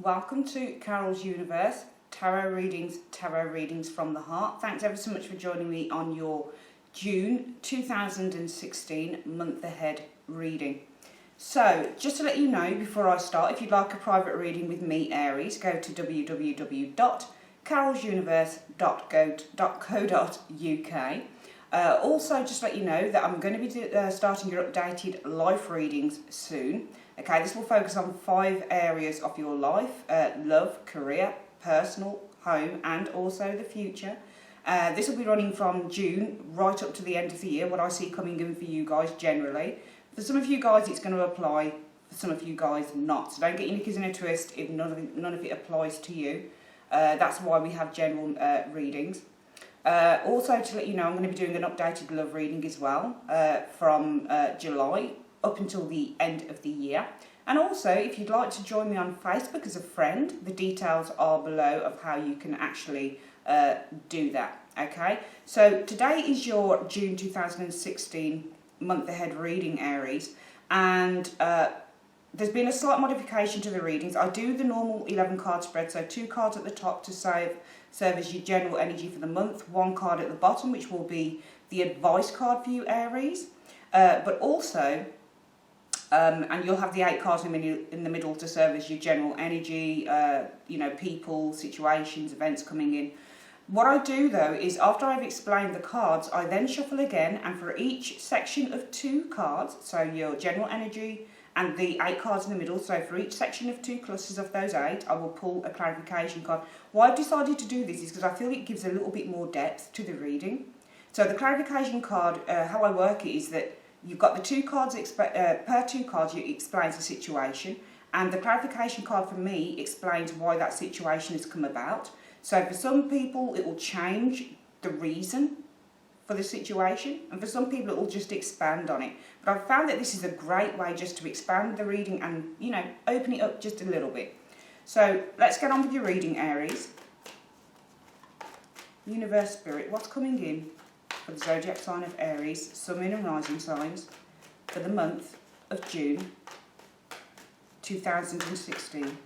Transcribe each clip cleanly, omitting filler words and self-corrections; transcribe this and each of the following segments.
Welcome to Carol's Universe, tarot readings from the heart. Thanks ever so much for joining me on your June 2016 month ahead reading. So, just to let you know before I start, if you'd like a private reading with me, Aries, go to www.carolsuniverse.co.uk. Also, just let you know that I'm going to be starting your updated life readings soon. Okay, this will focus on 5 areas of your life: love, career, personal, home, and also the future. This will be running from June right up to the end of the year, what I see coming in for you guys generally. For some of you guys, it's going to apply. For some of you guys, not. So don't get your knickers in a twist if none of it applies to you. That's why we have general readings. Also, to let you know, I'm going to be doing an updated love reading as well from July up until the end of the year. And also, if you'd like to join me on Facebook as a friend, the details are below of how you can actually do that. Okay, so today is your June 2016 month ahead reading, Aries, and there's been a slight modification to the readings. I do the normal 11 card spread, so 2 cards at the top to serve as your general energy for the month, 1 card at the bottom which will be the advice card for you, Aries, but also and you'll have the 8 cards in the middle to serve as your general energy, people, situations, events coming in. What I do though is, after I've explained the cards, I then shuffle again, and for each section of 2 cards, so your general energy and the 8 cards in the middle, so for each section of 2 clusters of those 8, I will pull a clarification card. Why I've decided to do this is because I feel it gives a little bit more depth to the reading. So the clarification card, how I work it is that you've got the 2 cards, per 2 cards it explains the situation, and the clarification card for me explains why that situation has come about. So for some people it will change the reason for the situation, and for some people it will just expand on it. But I've found that this is a great way just to expand the reading and, open it up just a little bit. So let's get on with your reading, Aries. Universe Spirit, what's coming in for the zodiac sign of Aries, Sun, Moon and Rising signs for the month of June 2016?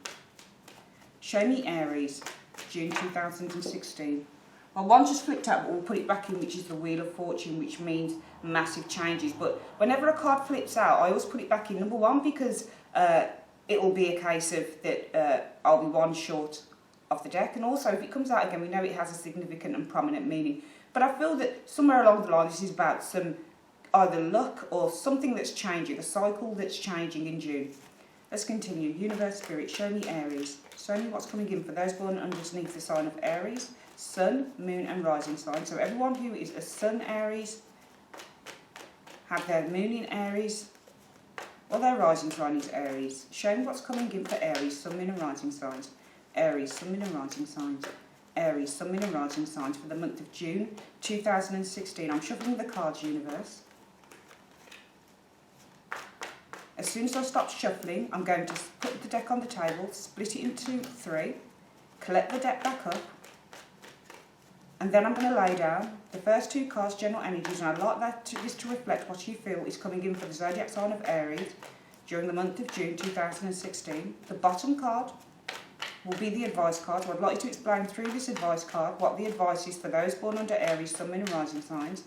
Show me Aries, June 2016. Well, one just flipped out, but we'll put it back in, which is the Wheel of Fortune, which means massive changes. But whenever a card flips out, I always put it back in. Number one, because it will be a case of that I'll be one short of the deck. And also, if it comes out again, we know it has a significant and prominent meaning. But I feel that somewhere along the line, this is about some either luck or something that's changing, a cycle that's changing in June. Let's continue. Universe Spirit, show me Aries. Show me what's coming in for those born underneath the sign of Aries, Sun, Moon and Rising sign. So everyone who is a Sun Aries, have their Moon in Aries, or their Rising sign is Aries. Show me what's coming in for Aries, Sun, Moon and Rising signs. Aries, Sun, Moon and Rising signs. Aries, Sun, Moon and Rising signs for the month of June 2016. I'm shuffling the cards, Universe. As soon as I stop shuffling, I'm going to put the deck on the table, split it into 3, collect the deck back up, and then I'm going to lay down the first 2 cards, general energies, and I'd like this to reflect what you feel is coming in for the zodiac sign of Aries during the month of June 2016. The bottom card will be the advice card. So I'd like you to explain through this advice card what the advice is for those born under Aries, Sun, Moon and Rising signs,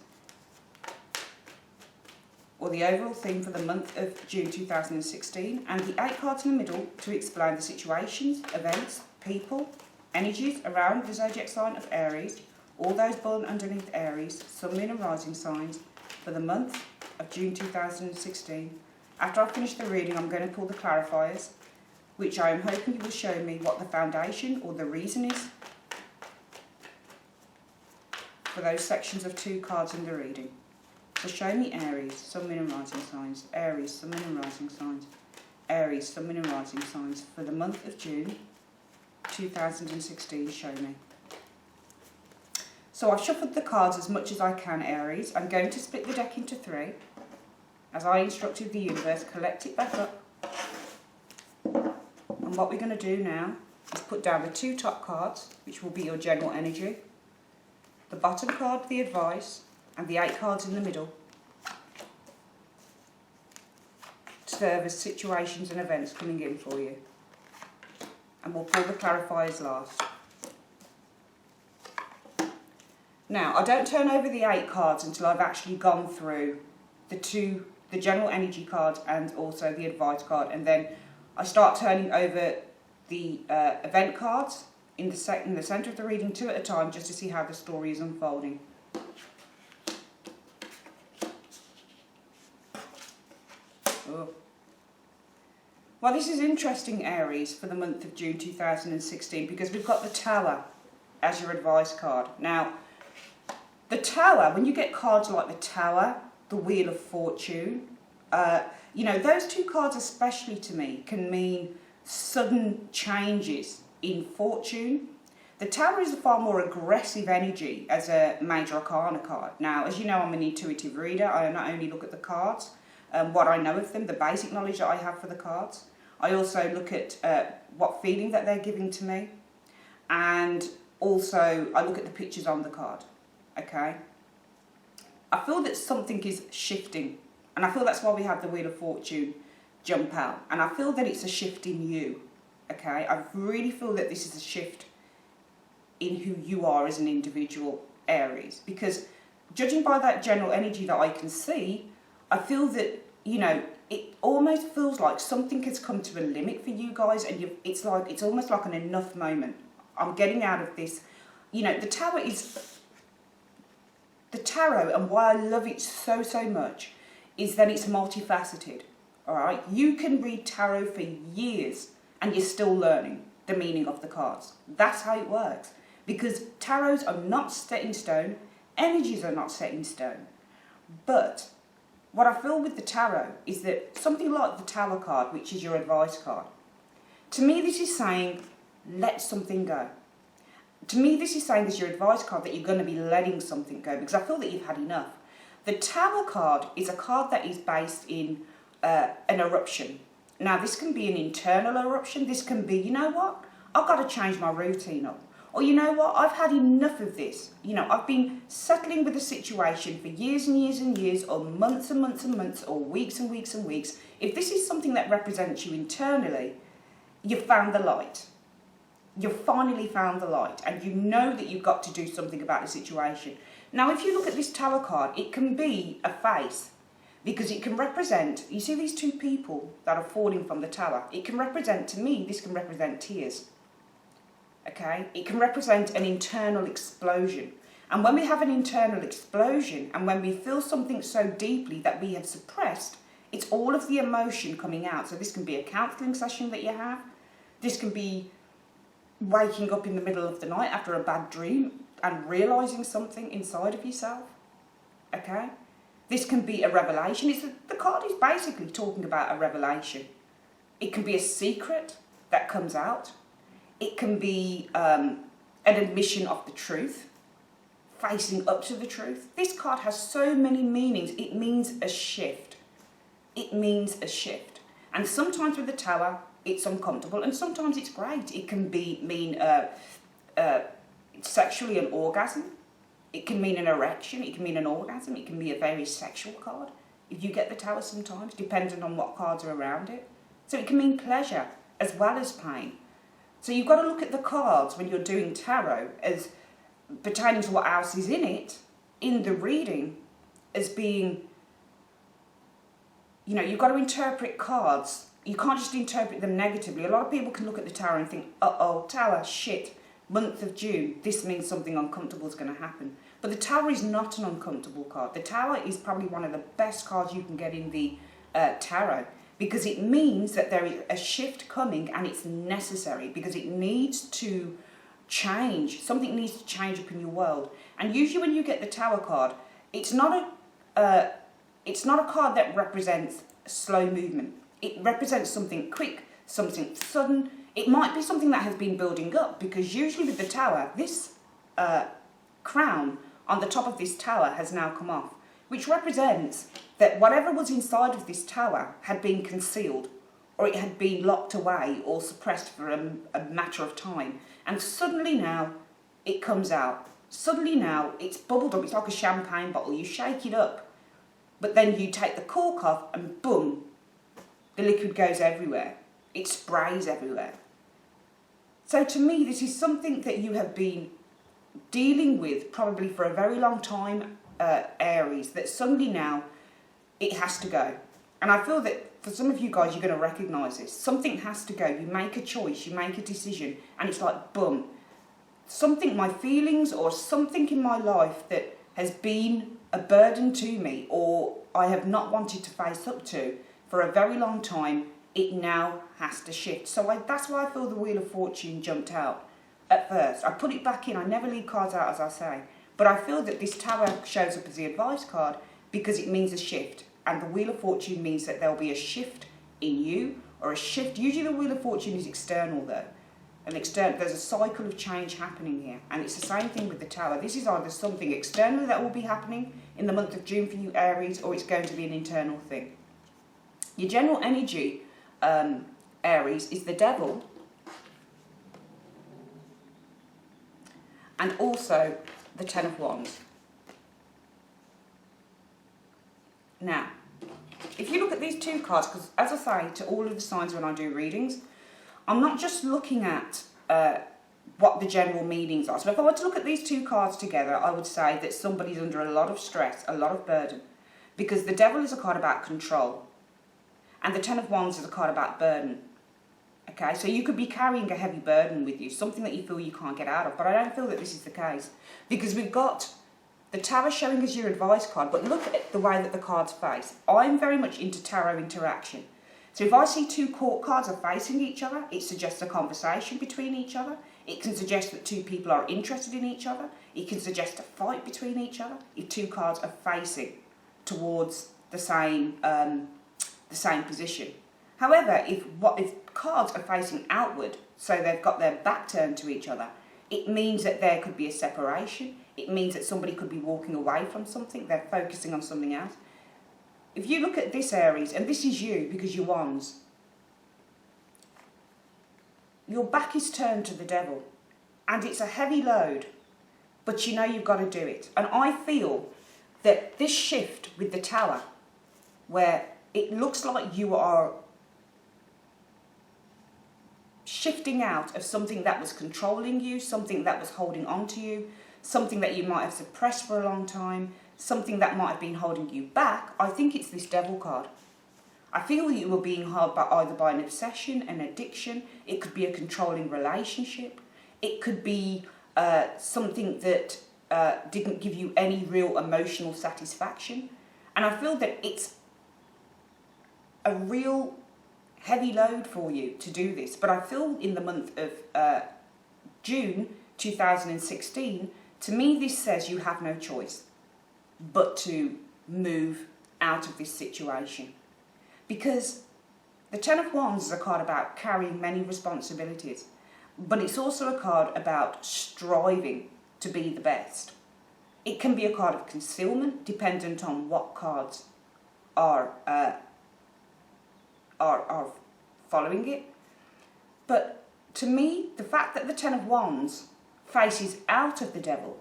or the overall theme for the month of June 2016, and the 8 cards in the middle to explain the situations, events, people, energies around the zodiac sign of Aries, all those born underneath Aries, Sun, Moon and Rising signs for the month of June 2016. After I finish the reading, I'm going to pull the clarifiers, which I am hoping you will show me what the foundation or the reason is for those sections of 2 cards in the reading. So show me Aries, Sun, Moon and Rising signs. Aries, Sun, Moon and Rising signs. Aries, Sun, Moon and Rising signs for the month of June 2016. Show me. So I've shuffled the cards as much as I can, Aries. I'm going to split the deck into 3. As I instructed the universe, collect it back up. And what we're going to do now is put down the 2 top cards, which will be your general energy, the bottom card, the advice, and the 8 cards in the middle to serve as situations and events coming in for you. And we'll pull the clarifiers last. Now, I don't turn over the 8 cards until I've actually gone through the general energy card and also the advice card, and then I start turning over the event cards in the centre of the reading, 2 at a time, just to see how the story is unfolding. Oh. Well, this is interesting, Aries, for the month of June 2016, because we've got the Tower as your advice card. Now, the Tower, when you get cards like the Tower, the Wheel of Fortune, you know, those 2 cards especially to me can mean sudden changes in fortune. The Tower is a far more aggressive energy as a major arcana card. Now, as you know, I'm an intuitive reader. I not only look at the cards, what I know of them, the basic knowledge that I have for the cards. I also look at what feeling that they're giving to me. And also, I look at the pictures on the card. Okay? I feel that something is shifting. And I feel that's why we have the Wheel of Fortune jump out. And I feel that it's a shift in you. Okay? I really feel that this is a shift in who you are as an individual, Aries. Because judging by that general energy that I can see, I feel that, you know, it almost feels like something has come to a limit for you guys, and it's almost like an enough moment. I'm getting out of this. You know, the Tarot, and why I love it so much, is that it's multifaceted. All right, you can read tarot for years, and you're still learning the meaning of the cards. That's how it works. Because tarots are not set in stone, energies are not set in stone. But what I feel with the tarot is that something like the Tower card, which is your advice card, to me this is saying, let something go. To me this is saying as your advice card that you're going to be letting something go, because I feel that you've had enough. The Tower card is a card that is based in an eruption. Now this can be an internal eruption, this can be, you know what, I've got to change my routine up. Or you know what, I've had enough of this. You know, I've been settling with a situation for years and years and years, or months and months and months, or weeks and weeks and weeks. If this is something that represents you internally, you've found the light. You've finally found the light, and you know that you've got to do something about the situation. Now, if you look at this Tower card, it can be a face, because it can represent, you see these 2 people that are falling from the tower? It can represent, to me, this can represent tears. Okay, it can represent an internal explosion. And when we have an internal explosion, and when we feel something so deeply that we have suppressed, it's all of the emotion coming out. So this can be a counselling session that you have. This can be waking up in the middle of the night after a bad dream and realising something inside of yourself. Okay, this can be a revelation. The card is basically talking about a revelation. It can be a secret that comes out. It can be an admission of the truth, facing up to the truth. This card has so many meanings. It means a shift. It means a shift. And sometimes with the Tower, it's uncomfortable, and sometimes it's great. It can mean sexually an orgasm. It can mean an erection. It can mean an orgasm. It can be a very sexual card. If you get the Tower sometimes, depending on what cards are around it. So it can mean pleasure as well as pain. So you've got to look at the cards when you're doing tarot as pertaining to what else is in it, in the reading, as being, you know, you've got to interpret cards. You can't just interpret them negatively. A lot of people can look at the Tower and think, uh-oh, Tower, shit, month of June, this means something uncomfortable is going to happen. But the Tower is not an uncomfortable card. The Tower is probably one of the best cards you can get in the tarot, because it means that there is a shift coming, and it's necessary, because it needs to change. Something needs to change up in your world. And usually when you get the Tower card, it's not a card that represents slow movement. It represents something quick, something sudden. It might be something that has been building up, because usually with the Tower, this crown on the top of this Tower has now come off, which represents that whatever was inside of this Tower had been concealed, or it had been locked away or suppressed for a matter of time. And suddenly now it comes out. Suddenly now it's bubbled up. It's like a champagne bottle. You shake it up, but then you take the cork off and boom, the liquid goes everywhere. It sprays everywhere. So to me, this is something that you have been dealing with probably for a very long time, Aries, that suddenly now it has to go. And I feel that for some of you guys, you're going to recognise this. Something has to go. You make a choice, you make a decision, and it's like, boom. Something, my feelings or something in my life that has been a burden to me or I have not wanted to face up to for a very long time, it now has to shift. So that's why I feel the Wheel of Fortune jumped out at first. I put it back in. I never leave cards out, as I say. But I feel that this Tower shows up as the advice card because it means a shift. And the Wheel of Fortune means that there'll be a shift in you or a shift. Usually the Wheel of Fortune is external though. There's a cycle of change happening here. And it's the same thing with the Tower. This is either something external that will be happening in the month of June for you, Aries, or it's going to be an internal thing. Your general energy, Aries, is the Devil. And also the Ten of Wands. Now, if you look at these two cards, because as I say to all of the signs when I do readings, I'm not just looking at what the general meanings are. So if I were to look at these two cards together, I would say that somebody's under a lot of stress, a lot of burden. Because the Devil is a card about control. And the Ten of Wands is a card about burden. Okay, so you could be carrying a heavy burden with you, something that you feel you can't get out of. But I don't feel that this is the case. Because we've got the Tower showing us your advice card, but look at the way that the cards face. I'm very much into tarot interaction. So if I see two court cards are facing each other, it suggests a conversation between each other. It can suggest that two people are interested in each other. It can suggest a fight between each other if two cards are facing towards the same position. However, if cards are facing outward, so they've got their back turned to each other, it means that there could be a separation. It means that somebody could be walking away from something. They're focusing on something else. If you look at this, Aries, and this is you because you're Wands, your back is turned to the Devil. And it's a heavy load, but you know you've got to do it. And I feel that this shift with the Tower, where it looks like you are shifting out of something that was controlling you, something that was holding on to you, something that you might have suppressed for a long time, something that might have been holding you back, I think it's this Devil card. I feel that you were being held by either by an obsession, an addiction. It could be a controlling relationship. It could be something that didn't give you any real emotional satisfaction. And I feel that it's a real heavy load for you to do this. But I feel in the month of June 2016, to me this says you have no choice but to move out of this situation. Because the Ten of Wands is a card about carrying many responsibilities, but it's also a card about striving to be the best. It can be a card of concealment, dependent on what cards are following it. But to me, the fact that the Ten of Wands faces out of the Devil,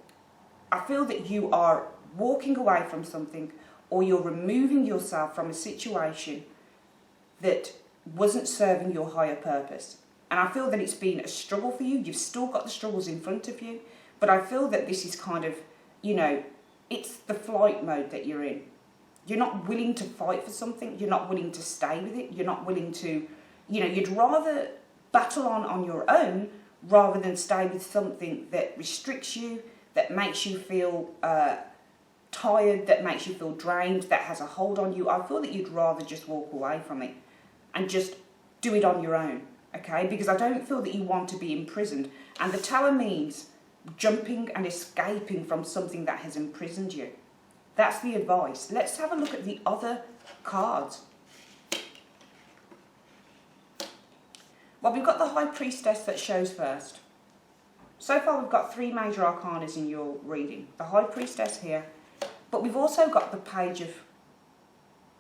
I feel that you are walking away from something, or you're removing yourself from a situation that wasn't serving your higher purpose. And I feel that it's been a struggle for you. You've still got the struggles in front of you, but I feel that this is kind of, you know, it's the flight mode that you're in. You're not willing to fight for something. You're not willing to stay with it. You're not willing to, you know, you'd rather battle on your own rather than stay with something that restricts you, that makes you feel tired, that makes you feel drained, that has a hold on you. I feel that you'd rather just walk away from it and just do it on your own, okay? Because I don't feel that you want to be imprisoned. And the Tower means jumping and escaping from something that has imprisoned you. That's the advice. Let's have a look at the other cards. Well, we've got the High Priestess that shows first. So far we've got 3 major arcanas in your reading. The High Priestess here, but we've also got the Page of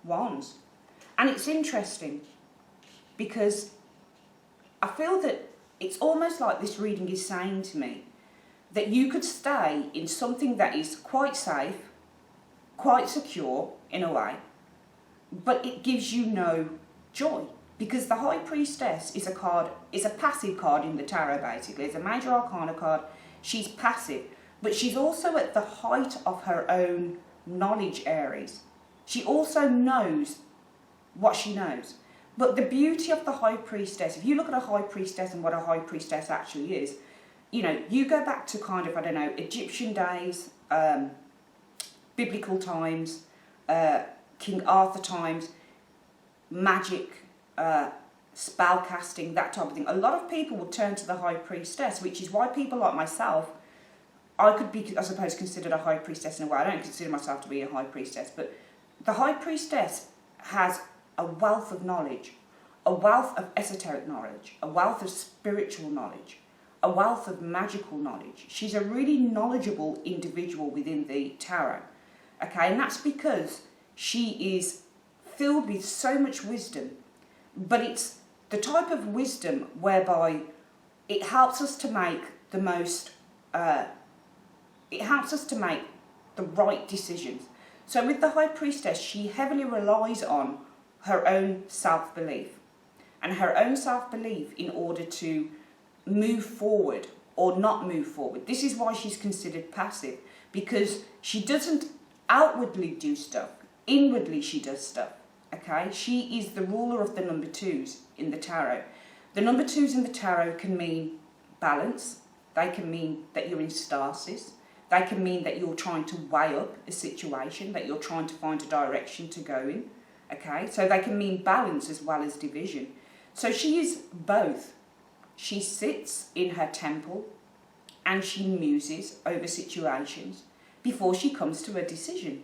Wands. And it's interesting because I feel that it's almost like this reading is saying to me that you could stay in something that is quite safe, quite secure in a way, but it gives you no joy because the High Priestess is a card, is a passive card in the tarot basically. It's a major arcana card. She's passive, but she's also at the height of her own knowledge, Aries. She also knows what she knows. But the beauty of the High Priestess, if you look at a High Priestess and what a High Priestess actually is, you know, you go back to kind of, I don't know, Egyptian days, biblical times, King Arthur times, magic, spell casting, that type of thing. A lot of people would turn to the High Priestess, which is why people like myself, I could be, I suppose, considered a High Priestess in a way. I don't consider myself to be a High Priestess, but the High Priestess has a wealth of knowledge, a wealth of esoteric knowledge, a wealth of spiritual knowledge, a wealth of magical knowledge. She's a really knowledgeable individual within the tarot, okay? And that's because she is filled with so much wisdom, but it's the type of wisdom whereby it helps us to make the most, it helps us to make the right decisions. So with the High Priestess, she heavily relies on her own self-belief, and her own self-belief in order to move forward or not move forward. This is why she's considered passive, because she doesn't outwardly do stuff, inwardly she does stuff, okay? She is the ruler of the number twos in the tarot. The number twos in the tarot can mean balance, they can mean that you're in stasis, they can mean that you're trying to weigh up a situation, that you're trying to find a direction to go in, okay? So they can mean balance as well as division. So she is both. She sits in her temple and she muses over situations before she comes to a decision.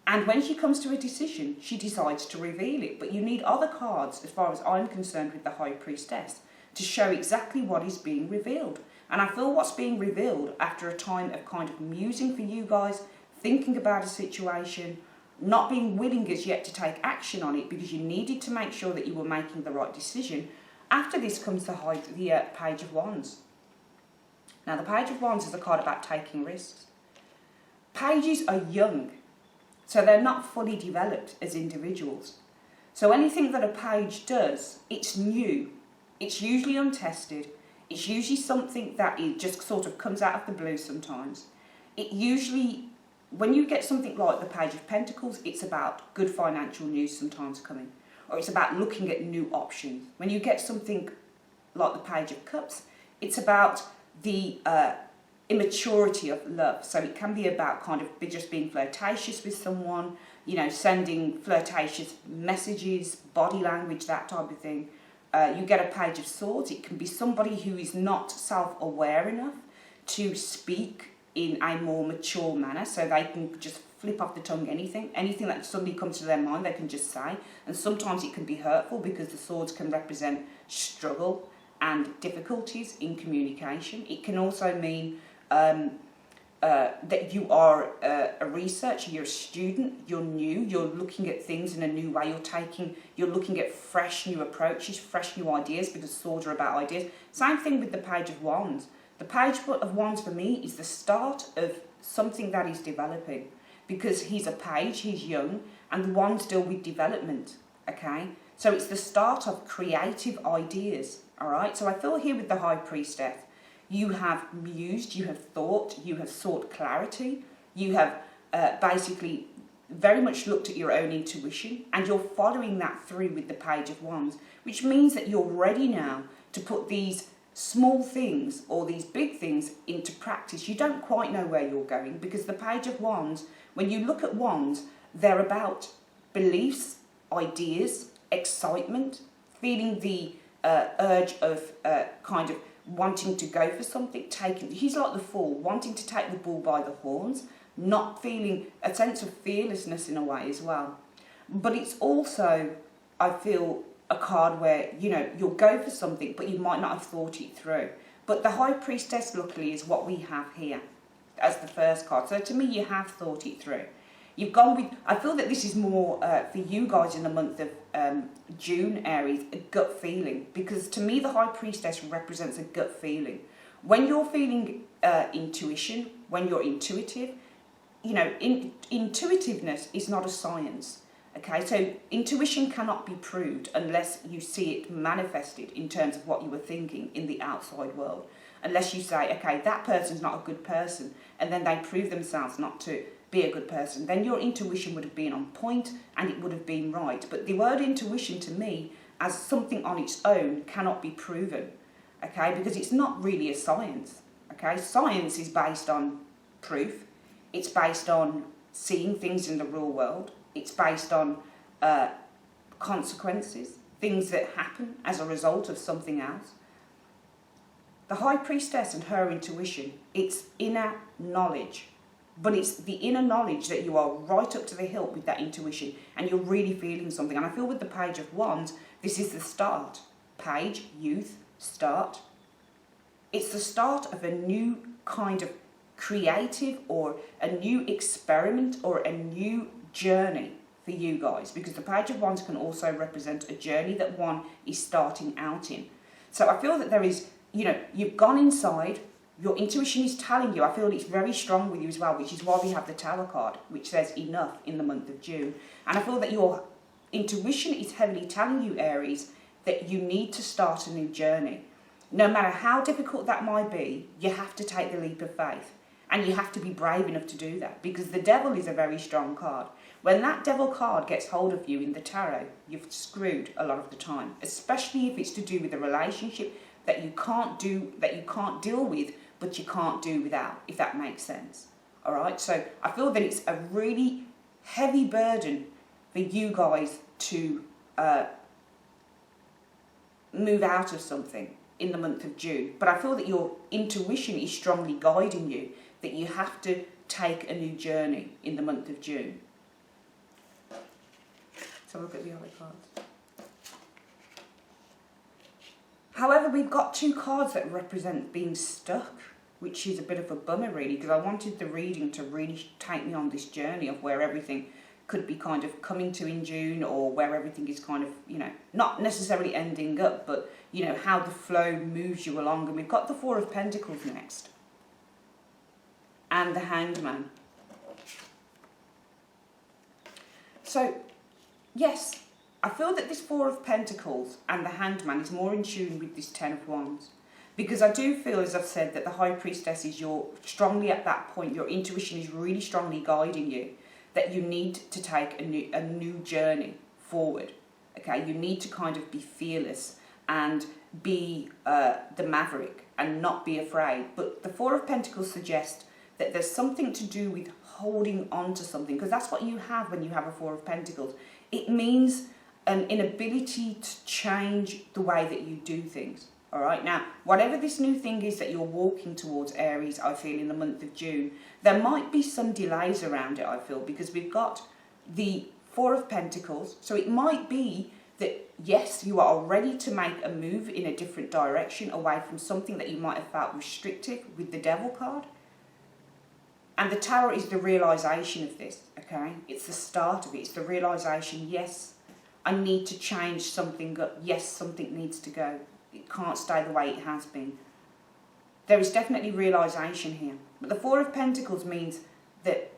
And when she comes to a decision, she decides to reveal it. But you need other cards, as far as I'm concerned, with the High Priestess to show exactly what is being revealed. And I feel what's being revealed after a time of kind of musing for you guys, thinking about a situation, not being willing as yet to take action on it because you needed to make sure that you were making the right decision. After this comes the Page of Wands. Now the Page of Wands is a card about taking risks. Pages are young, so they're not fully developed as individuals. So anything that a page does, it's new. It's usually untested. It's usually something that it just sort of comes out of the blue sometimes. It usually, when you get something like the Page of Pentacles, it's about good financial news sometimes coming, or it's about looking at new options. When you get something like the Page of Cups, it's about the immaturity of love. So it can be about kind of just being flirtatious with someone, you know, sending flirtatious messages, body language, that type of thing. You get a Page of Swords. It can be somebody who is not self-aware enough to speak in a more mature manner, so they can just flip off the tongue anything that suddenly comes to their mind, they can just say. And sometimes it can be hurtful because the swords can represent struggle and difficulties in communication. It can also mean that you are a researcher, you're a student, you're new, you're looking at things in a new way, you're looking at fresh new approaches, fresh new ideas, because swords are about ideas. Same thing with the Page of Wands. The Page of Wands for me is the start of something that is developing, because he's a page, he's young, and the wands deal with development, okay? So it's the start of creative ideas, all right? So I feel here with the High Priestess, you have mused, you have thought, you have sought clarity, you have basically very much looked at your own intuition, and you're following that through with the Page of Wands, which means that you're ready now to put these small things or these big things into practice. You don't quite know where you're going, because the Page of Wands, when you look at wands, they're about beliefs, ideas, excitement, feeling the urge of kind of wanting to go for something, he's like the Fool, wanting to take the bull by the horns, not feeling a sense of fearlessness in a way as well. But it's also, I feel, a card where, you know, you'll go for something, but you might not have thought it through. But the High Priestess, luckily, is what we have here as the first card. So to me, you have thought it through. You've gone with, I feel that this is more for you guys in the month of June, Aries, a gut feeling. Because to me, the High Priestess represents a gut feeling. When you're feeling intuition, when you're intuitive, you know, intuitiveness is not a science. Okay, so intuition cannot be proved unless you see it manifested in terms of what you were thinking in the outside world. Unless you say, okay, that person's not a good person, and then they prove themselves not to be a good person, then your intuition would have been on point and it would have been right. But the word intuition to me, as something on its own, cannot be proven, okay, because it's not really a science. Okay, science is based on proof, it's based on seeing things in the real world, it's based on consequences, things that happen as a result of something else. The High Priestess and her intuition, it's inner knowledge, but it's the inner knowledge that you are right up to the hilt with that intuition and you're really feeling something. And I feel with the Page of Wands, this is the start. Page, youth, start. It's the start of a new kind of creative or a new experiment or a new journey for you guys, because the Page of Wands can also represent a journey that one is starting out in. So I feel that there is, you know, you've gone inside, your intuition is telling you, I feel it's very strong with you as well, which is why we have the Tower card, which says enough in the month of June. And I feel that your intuition is heavily telling you, Aries, that you need to start a new journey. No matter how difficult that might be, you have to take the leap of faith. And you have to be brave enough to do that, because the Devil is a very strong card. When that Devil card gets hold of you in the tarot, you've screwed a lot of the time, especially if it's to do with a relationship that you can't deal with, but you can't do without, if that makes sense. All right, so I feel that it's a really heavy burden for you guys to move out of something in the month of June. But I feel that your intuition is strongly guiding you that you have to take a new journey in the month of June. So look at the other cards. However, we've got two cards that represent being stuck, which is a bit of a bummer really, because I wanted the reading to really take me on this journey of where everything could be kind of coming to in June, or where everything is kind of, you know, not necessarily ending up, but, you know, how the flow moves you along. And we've got the Four of Pentacles next. And the Hanged Man. So, yes, I feel that this Four of Pentacles and the Hanged Man is more in tune with this Ten of Wands. Because I do feel, as I've said, that the High Priestess is strongly at that point, your intuition is really strongly guiding you, that you need to take a new journey forward. Okay, you need to kind of be fearless and be the maverick and not be afraid. But the Four of Pentacles suggests that there's something to do with holding on to something, because that's what you have when you have a Four of Pentacles. It means an inability to change the way that you do things. All right, now, whatever this new thing is that you're walking towards, Aries, I feel in the month of June, there might be some delays around it, I feel, because we've got the Four of Pentacles. So it might be that, yes, you are ready to make a move in a different direction away from something that you might have felt restrictive with the Devil card. And the Tower is the realisation of this, okay? It's the start of it. It's the realisation, yes, I need to change something up. Yes, something needs to go. It can't stay the way it has been. There is definitely realisation here. But the Four of Pentacles means that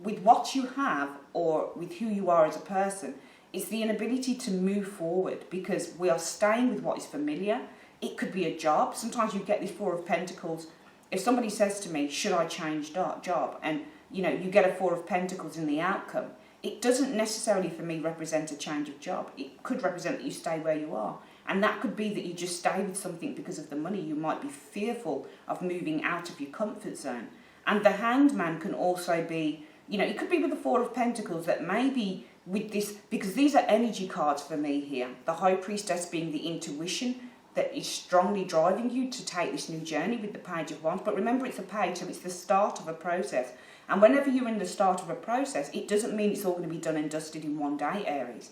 with what you have or with who you are as a person, it's the inability to move forward, because we are staying with what is familiar. It could be a job. Sometimes you get this Four of Pentacles. If somebody says to me, should I change job? And, you know, you get a Four of Pentacles in the outcome. It doesn't necessarily, for me, represent a change of job. It could represent that you stay where you are. And that could be that you just stay with something because of the money. You might be fearful of moving out of your comfort zone. And the Hanged Man can also be, you know, it could be with the Four of Pentacles that maybe with this, because these are energy cards for me here. The High Priestess being the intuition that is strongly driving you to take this new journey with the Page of Wands. But remember, it's a page, so it's the start of a process. And whenever you're in the start of a process, it doesn't mean it's all going to be done and dusted in one day, Aries.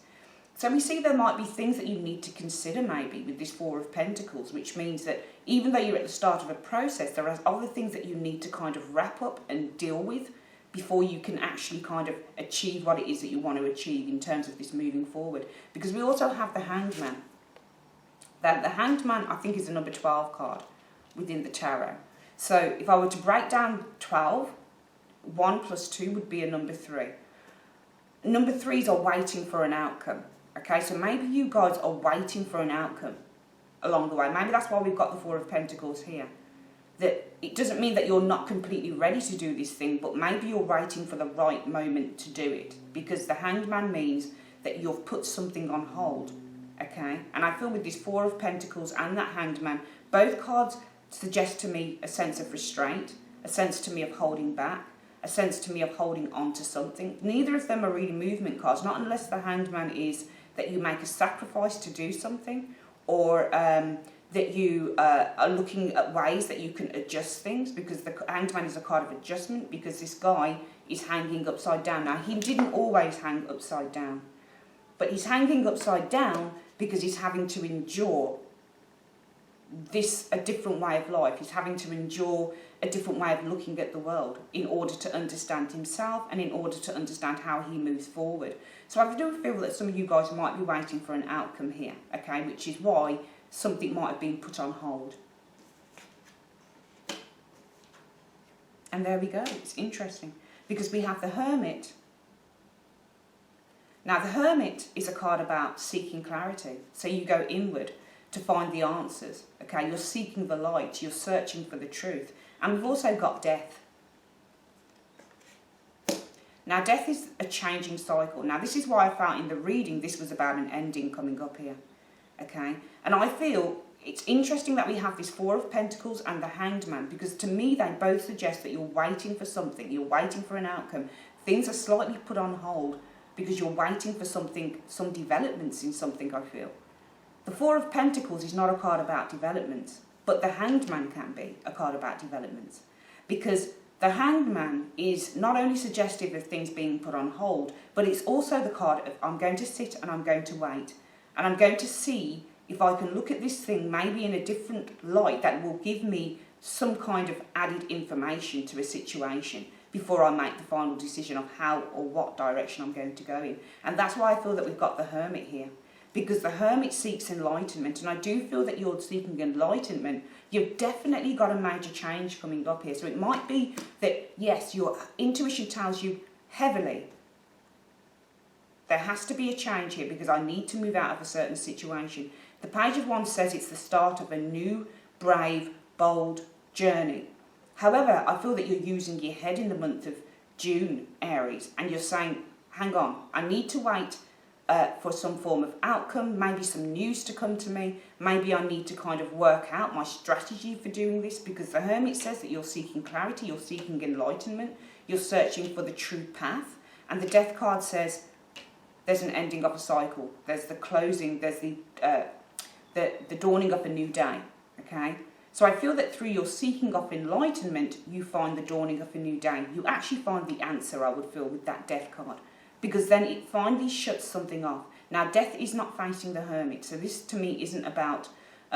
So we see there might be things that you need to consider maybe with this Four of Pentacles, which means that even though you're at the start of a process, there are other things that you need to kind of wrap up and deal with before you can actually kind of achieve what it is that you want to achieve in terms of this moving forward. Because we also have the Hanged Man. The Hanged Man, I think, is the number 12 card within the tarot. So if I were to break down 12, 1 plus 2 would be a number 3. Number 3s are waiting for an outcome. Okay, so maybe you guys are waiting for an outcome along the way. Maybe that's why we've got the 4 of Pentacles here. That it doesn't mean that you're not completely ready to do this thing, but maybe you're waiting for the right moment to do it. Because the Hanged Man means that you've put something on hold. Okay, and I feel with this 4 of Pentacles and that Hanged Man, both cards suggest to me a sense of restraint, a sense to me of holding back, a sense to me of holding on to something. Neither of them are really movement cards, not unless the Hanged Man is that you make a sacrifice to do something, or that you are looking at ways that you can adjust things, because the Hanged Man is a card of adjustment, because this guy is hanging upside down. Now, he didn't always hang upside down, but he's hanging upside down because he's having to endure a different way of life. He's having to endure a different way of looking at the world in order to understand himself and in order to understand how he moves forward. So I do feel that some of you guys might be waiting for an outcome here, okay, which is why something might have been put on hold. And there we go. It's interesting because we have the Hermit. Now, the Hermit is a card about seeking clarity. So you go inward to find the answers. Okay, you're seeking the light, you're searching for the truth. And we've also got Death. Now, Death is a changing cycle. Now, this is why I felt in the reading this was about an ending coming up here. Okay, and I feel it's interesting that we have this 4 of Pentacles and the Hanged Man, because to me they both suggest that you're waiting for something, you're waiting for an outcome. Things are slightly put on hold because you're waiting for something, some developments in something, I feel. The 4 of Pentacles is not a card about developments, but the Hanged Man can be a card about developments. Because the Hanged Man is not only suggestive of things being put on hold, but it's also the card of I'm going to sit and I'm going to wait. And I'm going to see if I can look at this thing maybe in a different light that will give me some kind of added information to a situation before I make the final decision of how or what direction I'm going to go in. And that's why I feel that we've got the Hermit here. Because the Hermit seeks enlightenment, and I do feel that you're seeking enlightenment. You've definitely got a major change coming up here. So it might be that, yes, your intuition tells you heavily, there has to be a change here because I need to move out of a certain situation. The Page of Wands says it's the start of a new, brave, bold journey. However, I feel that you're using your head in the month of June, Aries, and you're saying, hang on, I need to wait for some form of outcome, maybe some news to come to me. Maybe I need to kind of work out my strategy for doing this, because the Hermit says that you're seeking clarity, you're seeking enlightenment, you're searching for the true path. And the Death card says there's an ending of a cycle, there's the closing, there's the dawning of a new day, okay? So I feel that through your seeking of enlightenment, you find the dawning of a new day. You actually find the answer, I would feel, with that Death card, because then it finally shuts something off. Now, Death is not facing the Hermit, so this to me isn't about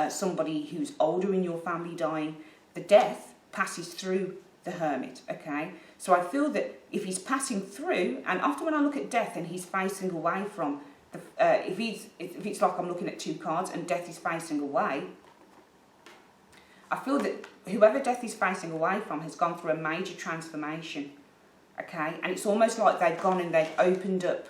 somebody who's older in your family dying. The Death passes through the Hermit, okay? So I feel that if he's passing through, and often when I look at Death and he's facing away from, if it's like I'm looking at 2 cards and Death is facing away, I feel that whoever Death is facing away from has gone through a major transformation, okay? And it's almost like they've gone and they've opened up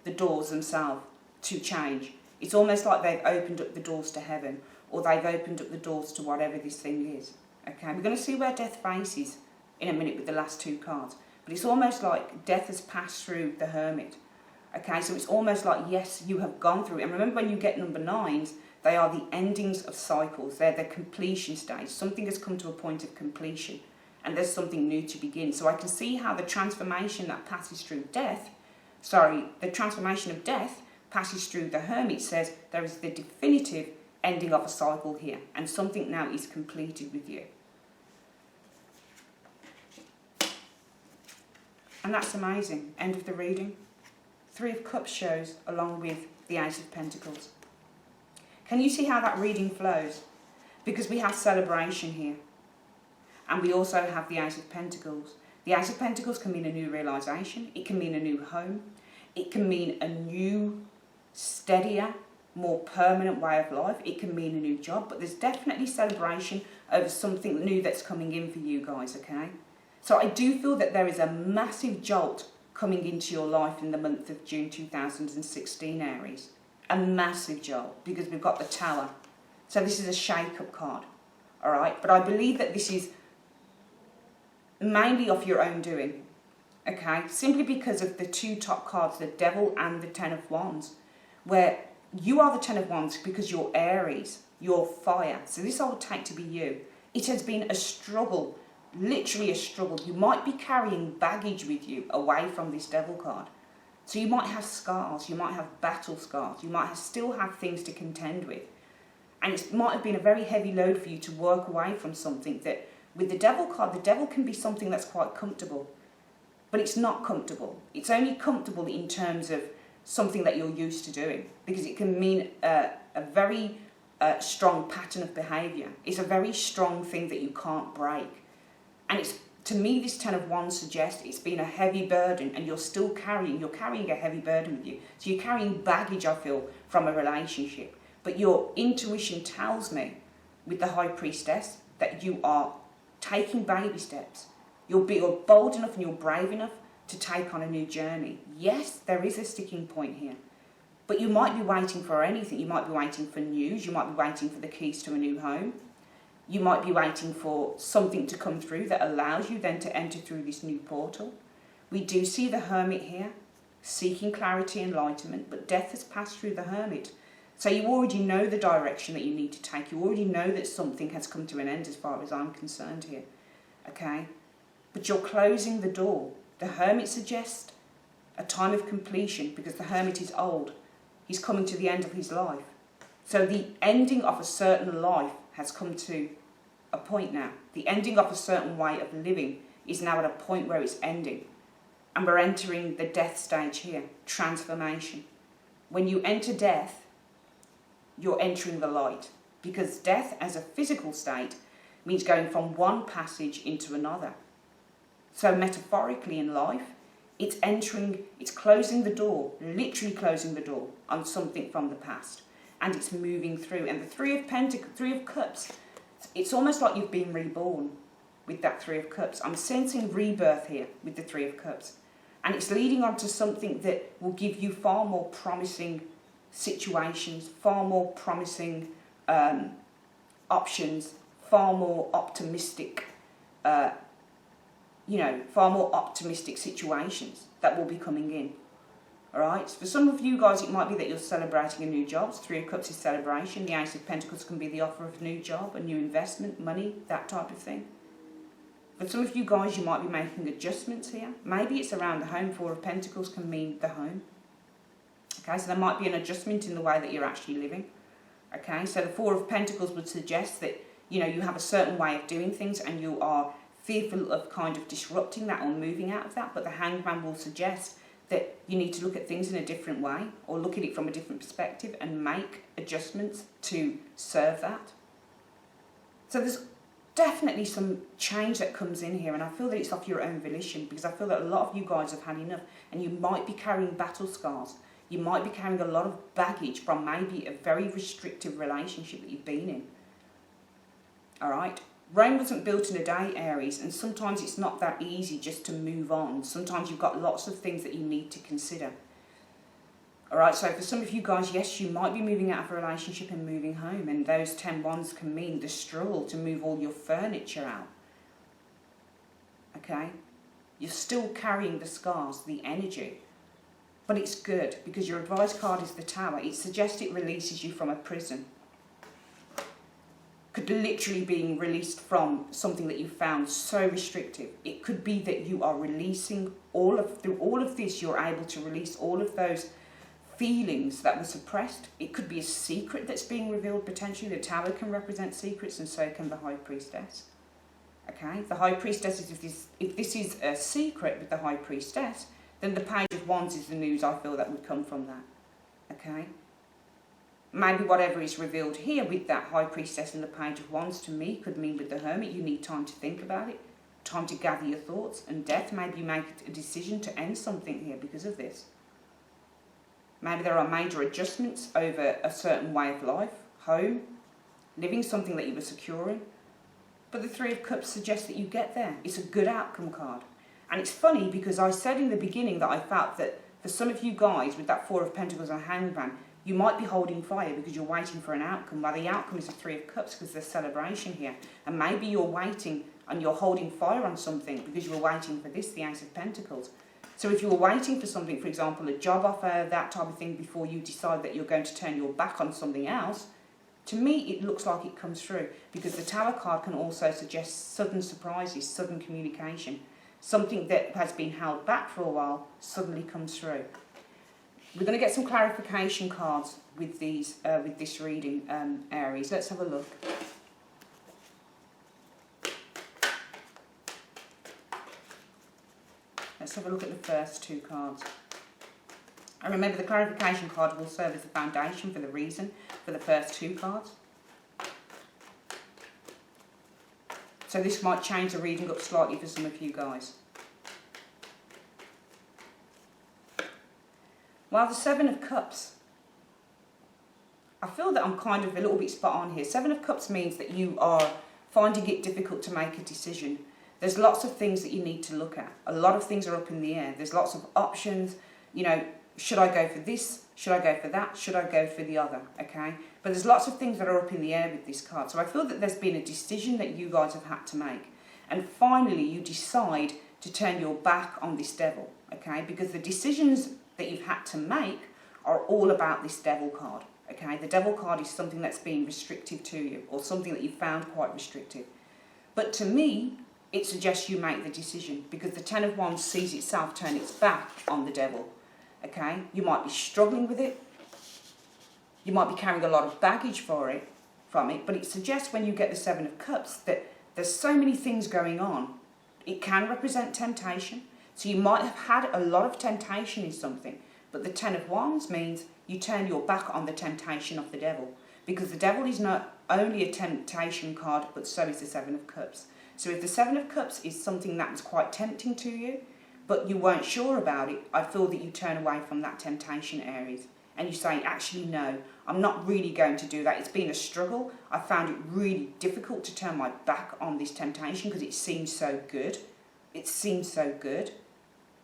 the doors themselves to change. It's almost like they've opened up the doors to heaven, or they've opened up the doors to whatever this thing is, okay? We're going to see where Death faces in a minute with the last 2 cards. But it's almost like Death has passed through the Hermit, okay? So it's almost like, yes, you have gone through. And remember, when you get number 9s, they are the endings of cycles. They're the completion stage. Something has come to a point of completion, and there's something new to begin. So I can see how the transformation that passes through Death, the transformation of Death passes through the Hermit, says there is the definitive ending of a cycle here, and something now is completed with you. And that's amazing. End of the reading. 3 of Cups shows along with the Ace of Pentacles. Can you see how that reading flows? Because we have celebration here. And we also have the Ace of Pentacles. The Ace of Pentacles can mean a new realisation. It can mean a new home. It can mean a new, steadier, more permanent way of life. It can mean a new job. But there's definitely celebration over something new that's coming in for you guys, okay? So I do feel that there is a massive jolt coming into your life in the month of June 2016, Aries. A massive jolt, because we've got the Tower. So this is a shake-up card, all right? But I believe that this is mainly of your own doing, okay? Simply because of the two top cards, the Devil and the Ten of Wands, where you are the Ten of Wands because you're Aries, you're fire. So this I would take to be you. It has been a struggle, literally a struggle. You might be carrying baggage with you away from this Devil card. So you might have scars, you might have battle scars, you might still have things to contend with. And it might have been a very heavy load for you to work away from something that, with the Devil card, the Devil can be something that's quite comfortable. But it's not comfortable. It's only comfortable in terms of something that you're used to doing. Because it can mean a very strong pattern of behaviour. It's a very strong thing that you can't break. And it's, to me, this Ten of Wands suggests it's been a heavy burden and you're carrying a heavy burden with you. So you're carrying baggage, I feel, from a relationship. But your intuition tells me, with the High Priestess, that you are taking baby steps. You're bold enough and you're brave enough to take on a new journey. Yes, there is a sticking point here. But you might be waiting for anything. You might be waiting for news. You might be waiting for the keys to a new home. You might be waiting for something to come through that allows you then to enter through this new portal. We do see the Hermit here, seeking clarity and enlightenment, but death has passed through the Hermit. So you already know the direction that you need to take. You already know that something has come to an end as far as I'm concerned here. Okay? But you're closing the door. The Hermit suggests a time of completion because the Hermit is old. He's coming to the end of his life. So the ending of a certain life has come to a point now. The ending of a certain way of living is now at a point where it's ending. And we're entering the death stage here, transformation. When you enter death, you're entering the light. Because death as a physical state means going from one passage into another. So metaphorically in life, it's closing the door, literally closing the door on something from the past. And it's moving through. And the Three of Cups, it's almost like you've been reborn with that Three of Cups. I'm sensing rebirth here with the Three of Cups. And it's leading on to something that will give you far more promising situations, far more promising options, far more optimistic, far more optimistic situations that will be coming in. All right. For some of you guys, it might be that you're celebrating a new job. Three of Cups is celebration. The Ace of Pentacles can be the offer of a new job, a new investment, money, that type of thing. For some of you guys, you might be making adjustments here. Maybe it's around the home. Four of Pentacles can mean the home. Okay, so there might be an adjustment in the way that you're actually living. Okay, so the Four of Pentacles would suggest that, you have a certain way of doing things and you are fearful of kind of disrupting that or moving out of that. But the Hangman will suggest that you need to look at things in a different way or look at it from a different perspective and make adjustments to serve that. So there's definitely some change that comes in here, and I feel that it's off your own volition because I feel that a lot of you guys have had enough and you might be carrying battle scars. You might be carrying a lot of baggage from maybe a very restrictive relationship that you've been in. All right? Rome wasn't built in a day, Aries, and sometimes it's not that easy just to move on. Sometimes you've got lots of things that you need to consider. All right, so for some of you guys, yes, you might be moving out of a relationship and moving home, and those 10 wands can mean the struggle to move all your furniture out. Okay? You're still carrying the scars, the energy, but it's good because your advice card is the Tower. It suggests it releases you from a prison. Could literally being released from something that you found so restrictive. It could be that you are releasing through all of this, you're able to release all of those feelings that were suppressed. It could be a secret that's being revealed potentially. The Tower can represent secrets and so can the High Priestess. Okay, the High Priestess is, if this is a secret with the High Priestess, then the Page of Wands is the news I feel that would come from that. Okay. Maybe whatever is revealed here with that High Priestess and the Page of Wands to me could mean with the Hermit you need time to think about it, time to gather your thoughts, and death, maybe you make a decision to end something here because of this. Maybe there are major adjustments over a certain way of life, home, living, something that you were securing. But the Three of Cups suggests that you get there. It's a good outcome card. And it's funny because I said in the beginning that I felt that for some of you guys with that Four of Pentacles and Hangman, you might be holding fire because you're waiting for an outcome. Well, the outcome is the Three of Cups because there's celebration here. And maybe you're waiting and you're holding fire on something because you were waiting for this, the Ace of Pentacles. So if you were waiting for something, for example, a job offer, that type of thing, before you decide that you're going to turn your back on something else, to me it looks like it comes through, because the Tower card can also suggest sudden surprises, sudden communication. Something that has been held back for a while suddenly comes through. We're going to get some clarification cards with this reading, Aries. Let's have a look. Let's have a look at the first two cards. And remember, the clarification card will serve as the foundation for the reason for the first two cards. So this might change the reading up slightly for some of you guys. Well, the Seven of Cups. I feel that I'm kind of a little bit spot on here. Seven of Cups means that you are finding it difficult to make a decision. There's lots of things that you need to look at. A lot of things are up in the air. There's lots of options. You know, should I go for this? Should I go for that? Should I go for the other? Okay? But there's lots of things that are up in the air with this card. So I feel that there's been a decision that you guys have had to make. And finally, you decide to turn your back on this devil. Okay? Because the decisions that you've had to make are all about this devil card. Okay? The devil card is something that's been restrictive to you, or something that you found quite restrictive. But to me, it suggests you make the decision, because the Ten of Wands sees itself turn its back on the devil. Okay? You might be struggling with it. You might be carrying a lot of baggage from it, but it suggests when you get the Seven of Cups that there's so many things going on. It can represent temptation. So you might have had a lot of temptation in something, but the Ten of Wands means you turn your back on the temptation of the devil, because the devil is not only a temptation card, but so is the Seven of Cups. So if the Seven of Cups is something that was quite tempting to you, but you weren't sure about it, I feel that you turn away from that temptation, Aries. And you say, actually, no, I'm not really going to do that. It's been a struggle. I found it really difficult to turn my back on this temptation because it seems so good. It seems so good.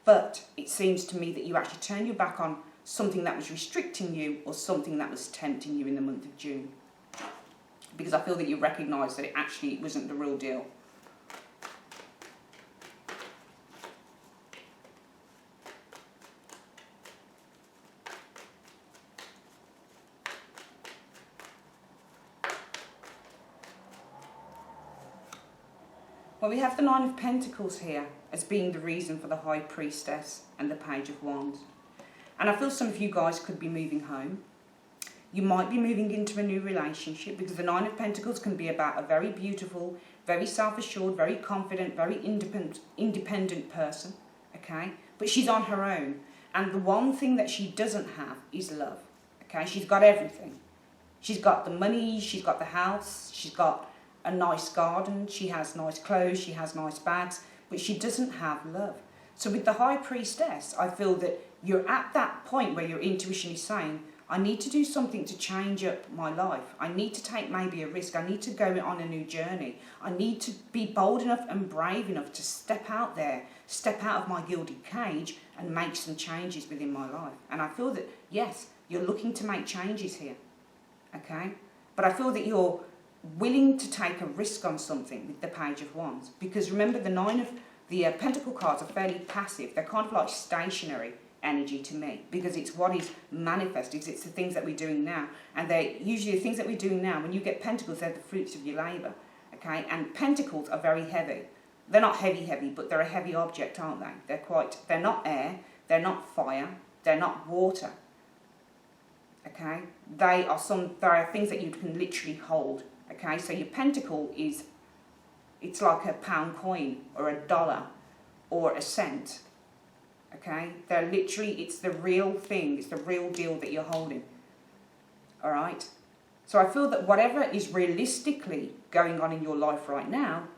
But it seems to me that you actually turn your back on something that was restricting you, or something that was tempting you in the month of June. Because I feel that you recognise that it wasn't the real deal. Well, we have the Nine of Pentacles here as being the reason for the High Priestess and the Page of Wands. And I feel some of you guys could be moving home. You might be moving into a new relationship, because the Nine of Pentacles can be about a very beautiful, very self-assured, very confident, very independent person, okay? But she's on her own. And the one thing that she doesn't have is love, okay? She's got everything. She's got the money, she's got the house, she's got a nice garden, she has nice clothes, she has nice bags, but she doesn't have love. So with the High Priestess, I feel that you're at that point where your intuition is saying, I need to do something to change up my life. I need to take maybe a risk. I need to go on a new journey. I need to be bold enough and brave enough to step out there, step out of my gilded cage and make some changes within my life. And I feel that, yes, you're looking to make changes here, okay? But I feel that you're willing to take a risk on something with the Page of Wands, because remember, the Pentacle cards are fairly passive. They're kind of like stationary energy to me, because it's what is manifested. It's the things that we're doing now, and they're usually the things that we're doing now. When you get Pentacles, they're the fruits of your labour, okay? And Pentacles are very heavy. They're not heavy, but they're a heavy object, aren't they? They're not air, they're not fire, they're not water, okay? There are things that you can literally hold. Okay, so your pentacle it's like a pound coin or a dollar or a cent. Okay, they're literally, it's the real thing, it's the real deal that you're holding. All right, so I feel that whatever is realistically going on in your life right now,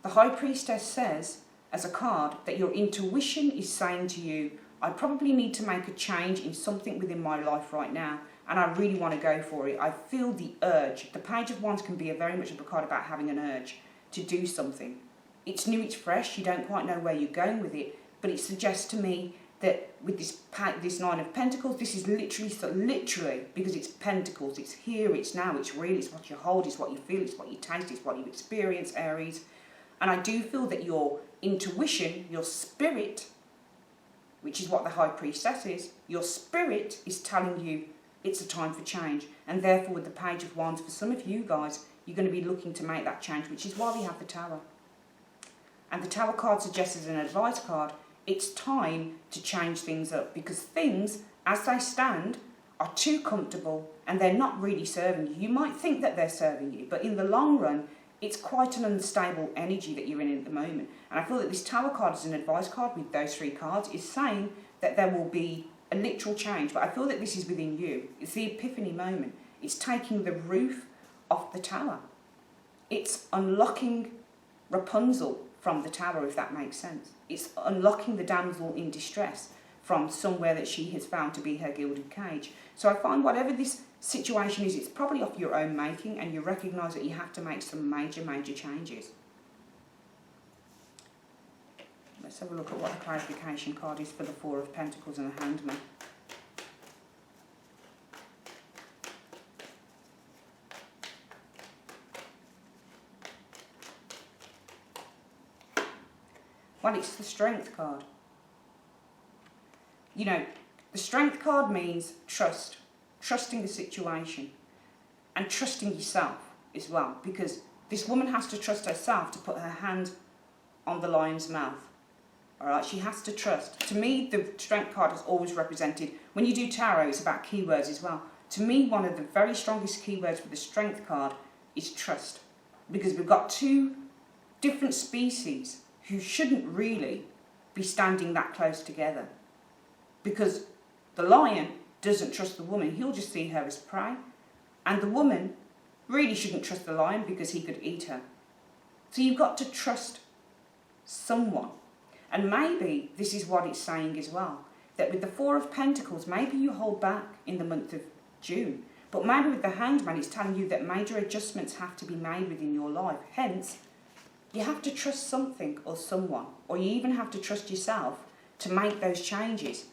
the High Priestess says as a card that your intuition is saying to you, I probably need to make a change in something within my life right now, and I really want to go for it. I feel the urge. The Page of Wands can be very much of a card about having an urge. to do something. It's new, it's fresh, you don't quite know where you're going with it, but it suggests to me that with this Nine of Pentacles, this is literally, because it's Pentacles, it's here, it's now, it's real, it's what you hold, it's what you feel, it's what you taste, it's what you experience, Aries. And I do feel that your intuition, your spirit, which is what the High Priestess is, your spirit is telling you it's a time for change. And therefore, with the Page of Wands, for some of you guys, you're going to be looking to make that change, which is why we have the Tower. And the Tower card suggests as an advice card, it's time to change things up, because things, as they stand, are too comfortable and they're not really serving you. You might think that they're serving you, but in the long run, it's quite an unstable energy that you're in at the moment. And I feel that this Tower card as an advice card with those three cards is saying that there will be a literal change, but I feel that this is within you. It's the epiphany moment. It's taking the roof off the tower. It's unlocking Rapunzel from the tower, if that makes sense. It's unlocking the damsel in distress from somewhere that she has found to be her gilded cage. So I find whatever this situation is, it's probably of your own making, and you recognise that you have to make some major changes. Let's have a look at what the clarification card is for the Four of Pentacles and the Hangman. Well, it's the Strength card. You know, the Strength card means trust. Trusting the situation. And trusting yourself as well. Because this woman has to trust herself to put her hand on the lion's mouth. Alright, she has to trust. To me, the Strength card has always represented, when you do tarot, it's about keywords as well. To me, one of the very strongest keywords for the Strength card is trust. Because we've got two different species who shouldn't really be standing that close together. Because the lion doesn't trust the woman, he'll just see her as prey. And the woman really shouldn't trust the lion because he could eat her. So you've got to trust someone. And maybe this is what it's saying as well, that with the Four of Pentacles, maybe you hold back in the month of June. But maybe with the Hanged Man, it's telling you that major adjustments have to be made within your life. Hence, you have to trust something or someone, or you even have to trust yourself to make those changes.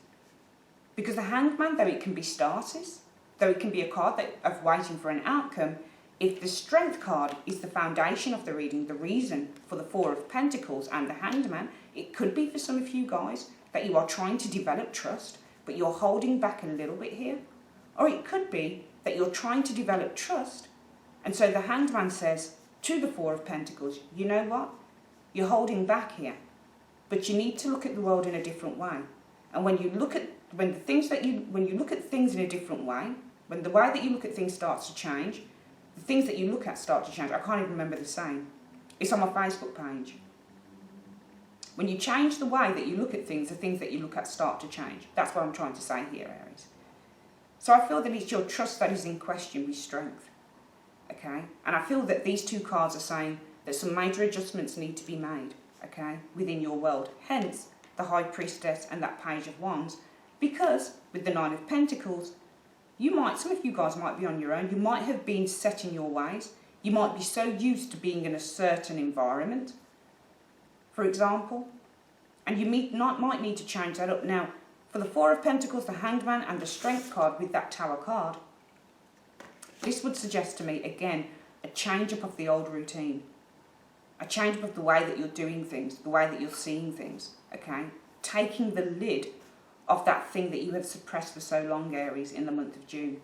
Because the Hanged Man, though it can be stasis, though it can be a card of waiting for an outcome, if the Strength card is the foundation of the reading, the reason for the Four of Pentacles and the Hanged Man, it could be for some of you guys that you are trying to develop trust, but you're holding back a little bit here. Or it could be that you're trying to develop trust, and so the Hanged Man says to the Four of Pentacles, you know what? You're holding back here, but you need to look at the world in a different way. And when you look at when you look at things in a different way, when the way that you look at things starts to change, the things that you look at start to change. I can't even remember the saying. It's on my Facebook page. When you change the way that you look at things, the things that you look at start to change. That's what I'm trying to say here, Aries. So I feel that it's your trust that is in question with Strength. Okay? And I feel that these two cards are saying that some major adjustments need to be made, okay, within your world. Hence, the High Priestess and that Page of Wands. Because with the Nine of Pentacles, some of you guys might be on your own. You might have been set in your ways. You might be so used to being in a certain environment, for example, and you might need to change that up. Now, for the Four of Pentacles, the Hanged Man, and the Strength card with that Tower card, this would suggest to me, again, a change up of the old routine. A change up of the way that you're doing things, the way that you're seeing things, okay? Taking the lid of that thing that you have suppressed for so long, Aries, in the month of June.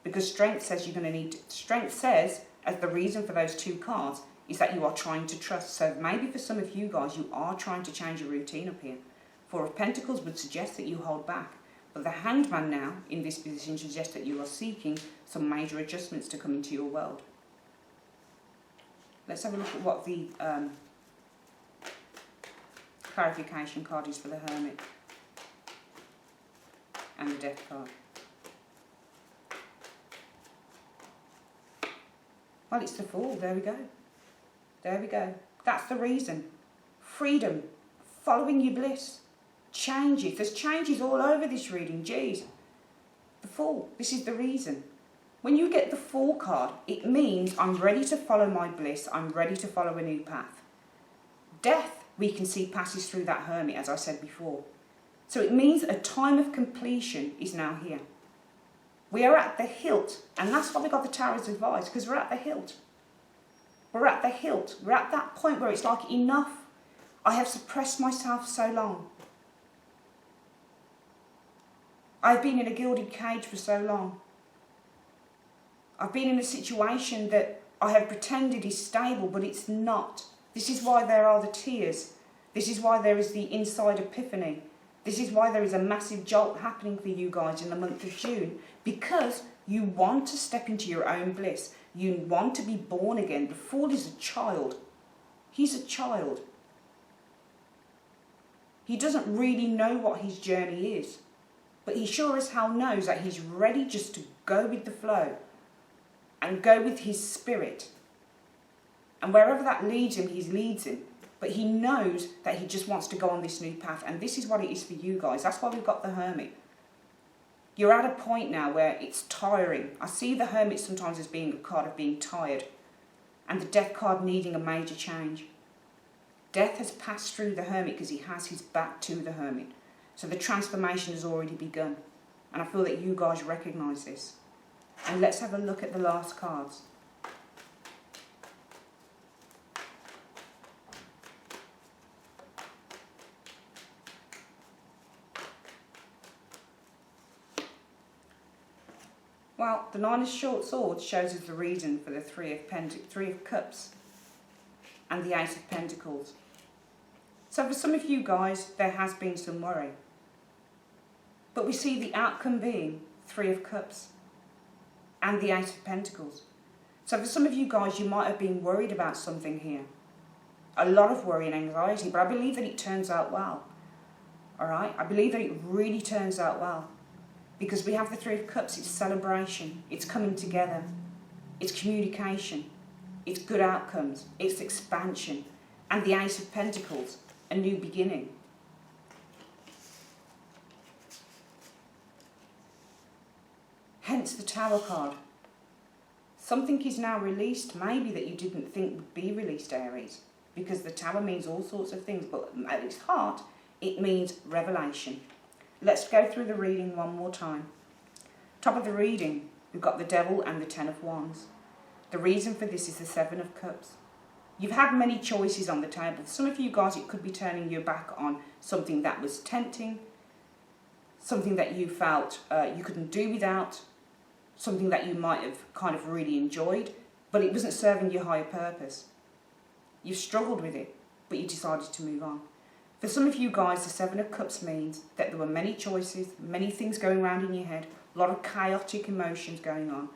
Because Strength says you're going to need to, Strength says, as the reason for those two cards, is that you are trying to trust. So maybe for some of you guys, you are trying to change your routine up here. Four of Pentacles would suggest that you hold back. But the Hanged Man now, in this position, suggests that you are seeking some major adjustments to come into your world. Let's have a look at what the clarification card is for the Hermit. And the Death card. Well, it's the Fool. There we go. There we go. That's the reason. Freedom. Following your bliss. Changes. There's changes all over this reading. Jeez. The Fool. This is the reason. When you get the Fool card, it means I'm ready to follow my bliss, I'm ready to follow a new path. Death, we can see, passes through that Hermit, as I said before. So it means a time of completion is now here. We are at the hilt, and that's why we got the Tarot's advice, because we're at the hilt. We're at the hilt. We're at that point where it's like, enough. I have suppressed myself so long. I've been in a gilded cage for so long. I've been in a situation that I have pretended is stable, but it's not. This is why there are the tears. This is why there is the inside epiphany. This is why there is a massive jolt happening for you guys in the month of June. Because you want to step into your own bliss. You want to be born again. The Fool is a child. He's a child. He doesn't really know what his journey is. But he sure as hell knows that he's ready just to go with the flow. And go with his spirit. And wherever that leads him, he leads him. But he knows that he just wants to go on this new path. And this is what it is for you guys. That's why we've got the Hermit. You're at a point now where it's tiring. I see the Hermit sometimes as being a card of being tired. And the Death card needing a major change. Death has passed through the Hermit because he has his back to the Hermit. So the transformation has already begun. And I feel that you guys recognise this. And let's have a look at the last cards. Well, the Nine of Short Swords shows us the reason for the Three of Cups and the Ace of Pentacles. So for some of you guys, there has been some worry. But we see the outcome being Three of Cups and the Ace of Pentacles. So for some of you guys, you might have been worried about something here. A lot of worry and anxiety, but I believe that it turns out well. Alright? I believe that it really turns out well. Because we have the Three of Cups, it's celebration, it's coming together, it's communication, it's good outcomes, it's expansion. And the Ace of Pentacles, a new beginning. Hence the Tower card. Something is now released, maybe that you didn't think would be released, Aries. Because the Tower means all sorts of things, but at its heart, it means revelation. Let's go through the reading one more time. Top of the reading, we've got the Devil and the Ten of Wands. The reason for this is the Seven of Cups. You've had many choices on the table. For some of you guys, it could be turning your back on something that was tempting, something that you felt you couldn't do without, something that you might have kind of really enjoyed, but it wasn't serving your higher purpose. You've struggled with it, but you decided to move on. For some of you guys, the Seven of Cups means that there were many choices, many things going around in your head, a lot of chaotic emotions going on.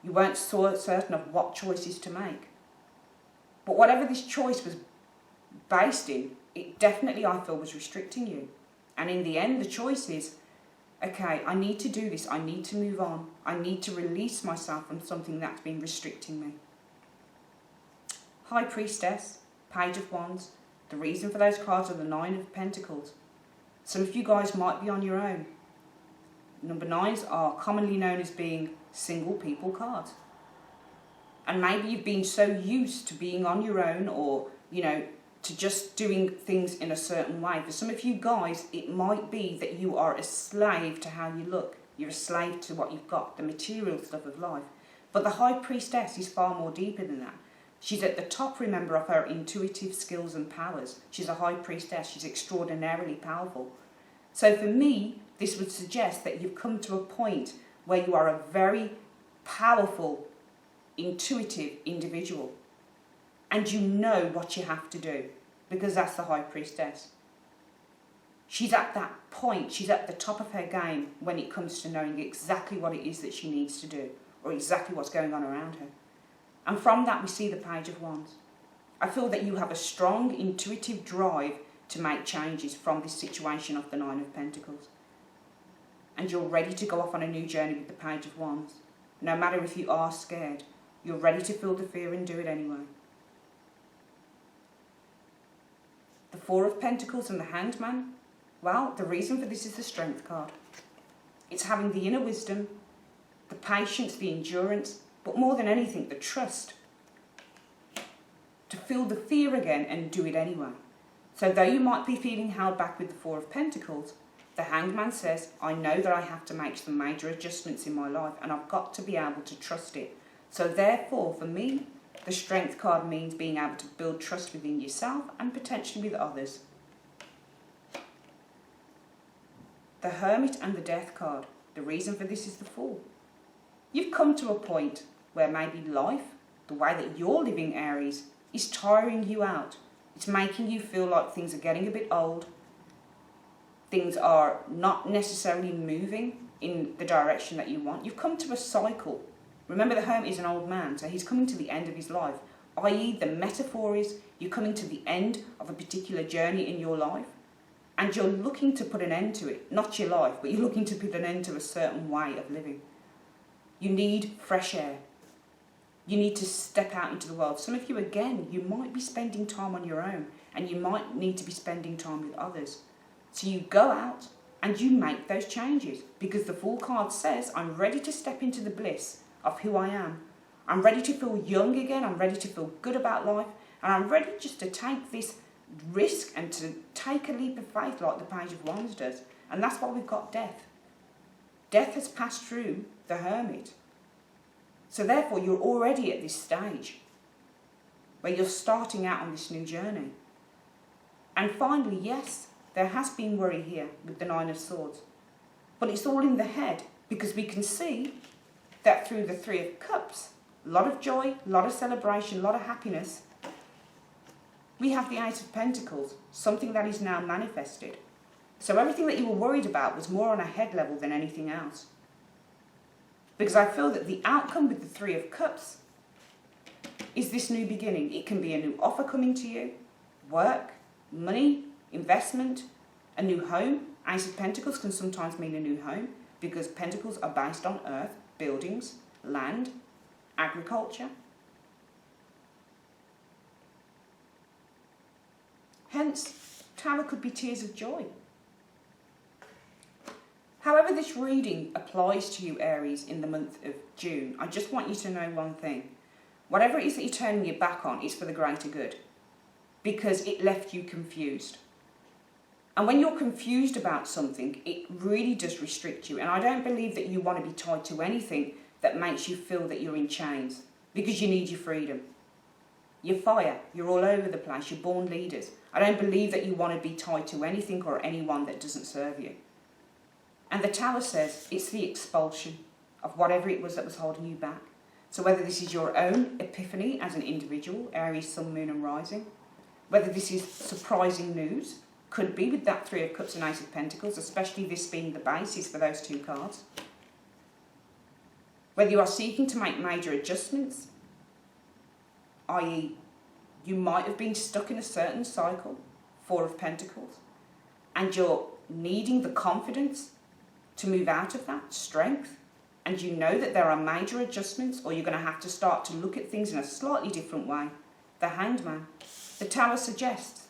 You weren't so certain of what choices to make. But whatever this choice was based in, it definitely, I feel, was restricting you. And in the end, the choice is, okay, I need to do this, I need to move on, I need to release myself from something that's been restricting me. High Priestess, Page of Wands. The reason for those cards are the Nine of Pentacles. Some of you guys might be on your own. Number 9s are commonly known as being single people cards. And maybe you've been so used to being on your own or, you know, to just doing things in a certain way. For some of you guys, it might be that you are a slave to how you look. You're a slave to what you've got, the material stuff of life. But the High Priestess is far more deeper than that. She's at the top, remember, of her intuitive skills and powers. She's a High Priestess. She's extraordinarily powerful. So for me, this would suggest that you've come to a point where you are a very powerful, intuitive individual. And you know what you have to do, because that's the High Priestess. She's at that point, she's at the top of her game when it comes to knowing exactly what it is that she needs to do, or exactly what's going on around her. And from that we see the Page of Wands. I feel that you have a strong intuitive drive to make changes from this situation of the Nine of Pentacles. And you're ready to go off on a new journey with the Page of Wands. No matter if you are scared, you're ready to feel the fear and do it anyway. The Four of Pentacles and the Hanged Man. Well, the reason for this is the Strength card. It's having the inner wisdom the patience, the endurance, but more than anything, the trust. To feel the fear again and do it anyway. So though you might be feeling held back with the Four of Pentacles, the Hanged Man says, I know that I have to make some major adjustments in my life and I've got to be able to trust it. So therefore, for me, the Strength card means being able to build trust within yourself and potentially with others. The Hermit and the Death card. The reason for this is the Fool. You've come to a point where maybe life, the way that you're living, Aries, is tiring you out. It's making you feel like things are getting a bit old. Things are not necessarily moving in the direction that you want. You've come to a cycle. Remember, the Hermit is an old man, so he's coming to the end of his life. I.e., the metaphor is you're coming to the end of a particular journey in your life, and you're looking to put an end to it. Not your life, but you're looking to put an end to a certain way of living. You need fresh air. You need to step out into the world. Some of you, again, you might be spending time on your own, and you might need to be spending time with others. So you go out and you make those changes, because the Fool card says, I'm ready to step into the bliss of who I am. I'm ready to feel young again. I'm ready to feel good about life. And I'm ready just to take this risk and to take a leap of faith like the Page of Wands does. And that's why we've got Death. Death has passed through the Hermit. So therefore, you're already at this stage where you're starting out on this new journey. And finally, yes, there has been worry here with the Nine of Swords. But it's all in the head, because we can see that through the Three of Cups, a lot of joy, a lot of celebration, a lot of happiness, we have the Eight of Pentacles, something that is now manifested. So everything that you were worried about was more on a head level than anything else. Because I feel that the outcome with the Three of Cups is this new beginning. It can be a new offer coming to you, work, money, investment, a new home. Ace of Pentacles can sometimes mean a new home, because pentacles are based on earth, buildings, land, agriculture. Hence, Tower could be tears of joy. However this reading applies to you, Aries, in the month of June, I just want you to know one thing. Whatever it is that you're turning your back on, it's for the greater good, because it left you confused. And when you're confused about something, it really does restrict you. And I don't believe that you want to be tied to anything that makes you feel that you're in chains, because you need your freedom. You're fire. You're all over the place. You're born leaders. I don't believe that you want to be tied to anything or anyone that doesn't serve you. And the Tower says it's the expulsion of whatever it was that was holding you back. So whether this is your own epiphany as an individual, Aries, Sun, Moon and Rising, whether this is surprising news, could be with that Three of Cups and Ace of Pentacles, especially this being the basis for those two cards. Whether you are seeking to make major adjustments, i.e. you might have been stuck in a certain cycle, Four of Pentacles, and you're needing the confidence to move out of that, strength, and you know that there are major adjustments, or you're going to have to start to look at things in a slightly different way. The Hanged Man. The Tower suggests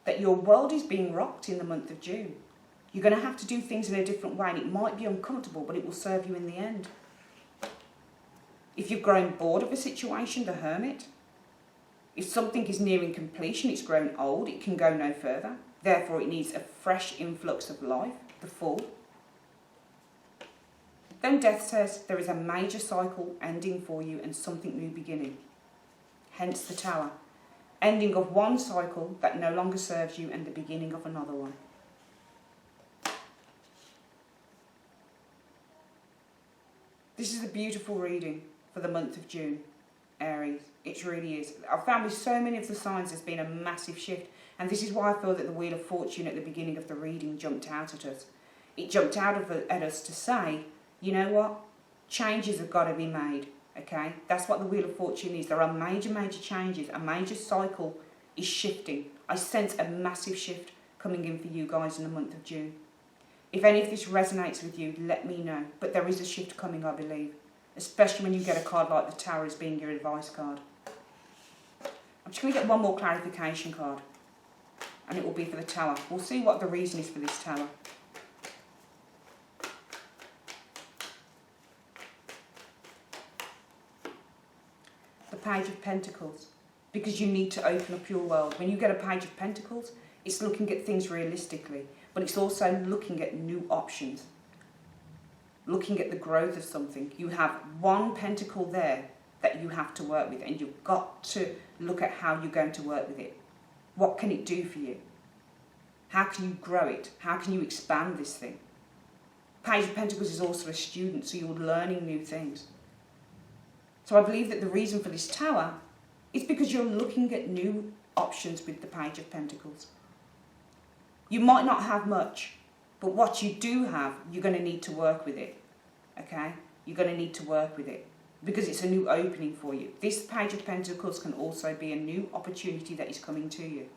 that your world is being rocked in the month of June. You're going to have to do things in a different way, and it might be uncomfortable, but it will serve you in the end. If you've grown bored of a situation, the Hermit. If something is nearing completion, it's grown old, it can go no further. Therefore, it needs a fresh influx of life, the Fool. Then Death says there is a major cycle ending for you and something new beginning. Hence the Tower. Ending of one cycle that no longer serves you and the beginning of another one. This is a beautiful reading for the month of June, Aries. It really is. I've found with so many of the signs there's been a massive shift, and this is why I feel that the Wheel of Fortune at the beginning of the reading jumped out at us. It jumped out at us to say, you know what? Changes have got to be made. Okay, that's what the Wheel of Fortune is. There are major changes. A major cycle is shifting. I sense a massive shift coming in for you guys in the month of June. If any of this resonates with you, let me know. But there is a shift coming, I believe. Especially when you get a card like the Tower as being your advice card. I'm just going to get one more clarification card. And it will be for the Tower. We'll see what the reason is for this Tower. Page of Pentacles because you need to open up your world. When you get a Page of Pentacles, it's looking at things realistically, but it's also looking at new options, looking at the growth of something. You have one pentacle there that you have to work with, and you've got to look at how you're going to work with it. What can it do for you? How can you grow it? How can you expand this thing? Page of Pentacles is also a student, so you're learning new things. So I believe that the reason for this Tower is because you're looking at new options with the Page of Pentacles. You might not have much, but what you do have, you're going to need to work with it. Okay? You're going to need to work with it because it's a new opening for you. This Page of Pentacles can also be a new opportunity that is coming to you.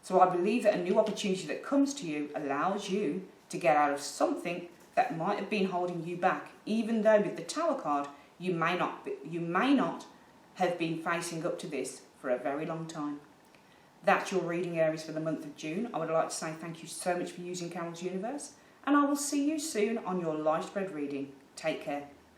So I believe that a new opportunity that comes to you allows you to get out of something that might have been holding you back, even though with the Tower card, you may not have been facing up to this for a very long time. That's your reading, Aries, for the month of June. I would like to say thank you so much for using Carol's Universe, and I will see you soon on your life spread reading. Take care.